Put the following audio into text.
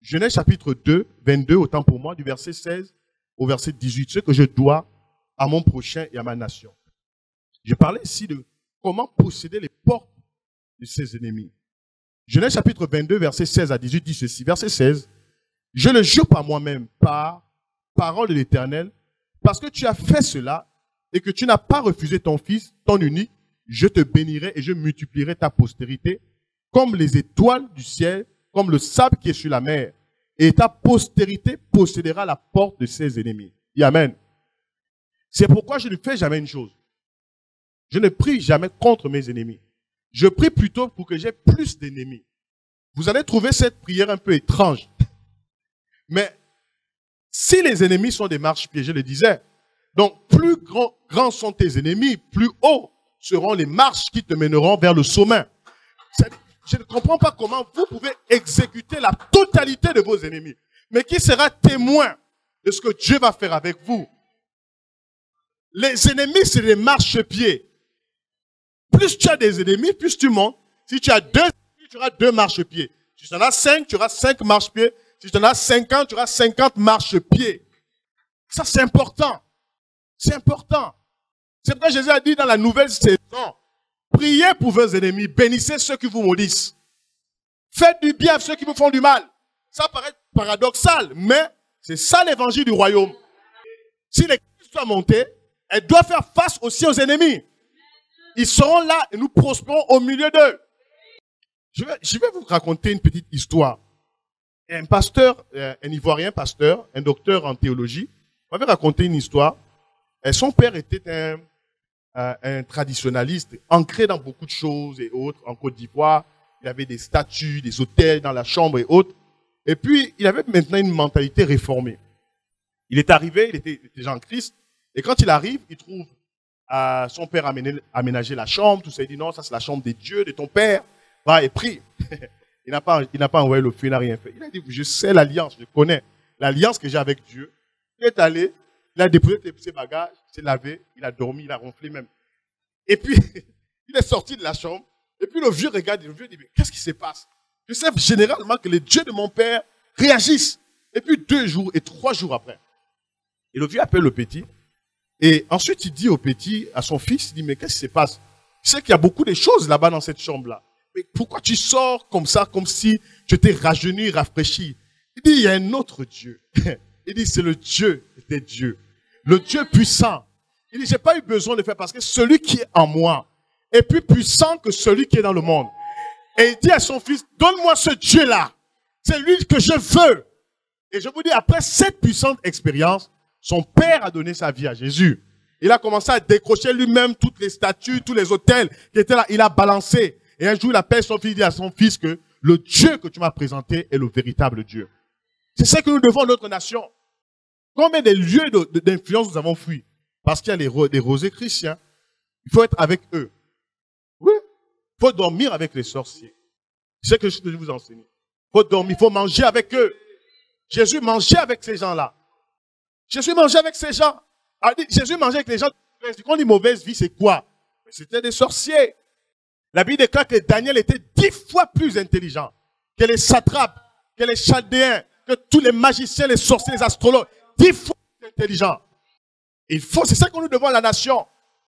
Genèse chapitre 2, 22, autant pour moi, du verset 16 au verset 18, ce que je dois à mon prochain et à ma nation. Je parlais ici de comment posséder les portes de ses ennemis. Genèse chapitre 22, verset 16 à 18 dit ceci. Verset 16. Je le jure par moi-même, par parole de l'Éternel, parce que tu as fait cela et que tu n'as pas refusé ton fils, ton unique, je te bénirai et je multiplierai ta postérité comme les étoiles du ciel, comme le sable qui est sur la mer. Et ta postérité possédera la porte de ses ennemis. Et amen. C'est pourquoi je ne fais jamais une chose. Je ne prie jamais contre mes ennemis. Je prie plutôt pour que j'ai plus d'ennemis. Vous allez trouver cette prière un peu étrange. Mais si les ennemis sont des marchepieds, je le disais, donc plus grands sont tes ennemis, plus hauts seront les marches qui te mèneront vers le sommet. Je ne comprends pas comment vous pouvez exécuter la totalité de vos ennemis. Mais qui sera témoin de ce que Dieu va faire avec vous? Les ennemis, c'est des marchepieds. Plus tu as des ennemis, plus tu montes. Si tu as 2 ennemis, tu auras 2 marchepieds. Si tu en as 5, tu auras 5 marchepieds. Si tu en as 50, tu auras 50 marchepieds. Ça, c'est important. C'est important. C'est pourquoi Jésus a dit dans la nouvelle saison, priez pour vos ennemis, bénissez ceux qui vous maudissent. Faites du bien à ceux qui vous font du mal. Ça paraît paradoxal, mais c'est ça l'évangile du royaume. Si l'Église doit monter, elle doit faire face aussi aux ennemis. Ils seront là et nous prospérons au milieu d'eux. Je vais vous raconter une petite histoire. Un pasteur, un Ivoirien pasteur, un docteur en théologie, m'avait raconté une histoire. Et son père était un traditionnaliste, ancré dans beaucoup de choses et autres, en Côte d'Ivoire. Il avait des statues, des hôtels dans la chambre et autres. Et puis, il avait maintenant une mentalité réformée. Il est arrivé, il était déjà en Christ. Et quand il arrive, il trouve son père aménager la chambre. Tout ça, il dit non, ça c'est la chambre des dieux, de ton père. Va et prie. Il n'a pas envoyé le feu, il n'a rien fait. Il a dit, je sais l'alliance, je connais l'alliance que j'ai avec Dieu. Il est allé, il a déposé ses bagages, il s'est lavé, il a dormi, il a ronflé même. Et puis, il est sorti de la chambre. Et puis le vieux regarde, le vieux dit, mais qu'est-ce qui se passe? Je sais généralement que les dieux de mon père réagissent. Et puis 2 jours et 3 jours après. Et le vieux appelle le petit. Et ensuite, il dit au petit, à son fils, il dit, mais qu'est-ce qui se passe? Tu sais qu'il y a beaucoup de choses là-bas dans cette chambre-là. Mais pourquoi tu sors comme ça, comme si tu étais rajeuni, rafraîchi? Il dit, il y a un autre Dieu. Il dit, c'est le Dieu des dieux. Le Dieu puissant. Il dit, j'ai pas eu besoin de faire parce que celui qui est en moi est plus puissant que celui qui est dans le monde. Et il dit à son fils, donne-moi ce Dieu-là. C'est lui que je veux. Et je vous dis, après cette puissante expérience, son père a donné sa vie à Jésus. Il a commencé à décrocher lui-même toutes les statues, tous les autels qui étaient là. Il a balancé. Et un jour, il appelle son fils, il dit à son fils que le Dieu que tu m'as présenté est le véritable Dieu. C'est ce que nous devons à notre nation. Combien de lieux d'influence nous avons fui? Parce qu'il y a des rosés chrétiens. Il faut être avec eux. Oui. Il faut dormir avec les sorciers. C'est ce que je vous enseigne. Il faut dormir, il faut manger avec eux. Jésus mangeait avec ces gens-là. Jésus mangeait avec ces gens. Jésus mangeait avec les gens. Quand on dit mauvaise vie, c'est quoi? C'était des sorciers. La Bible déclare que Daniel était 10 fois plus intelligent que les satrapes, que les chaldéens, que tous les magiciens, les sorciers, les astrologues. 10 fois plus intelligents. C'est ça que nous devons à la nation.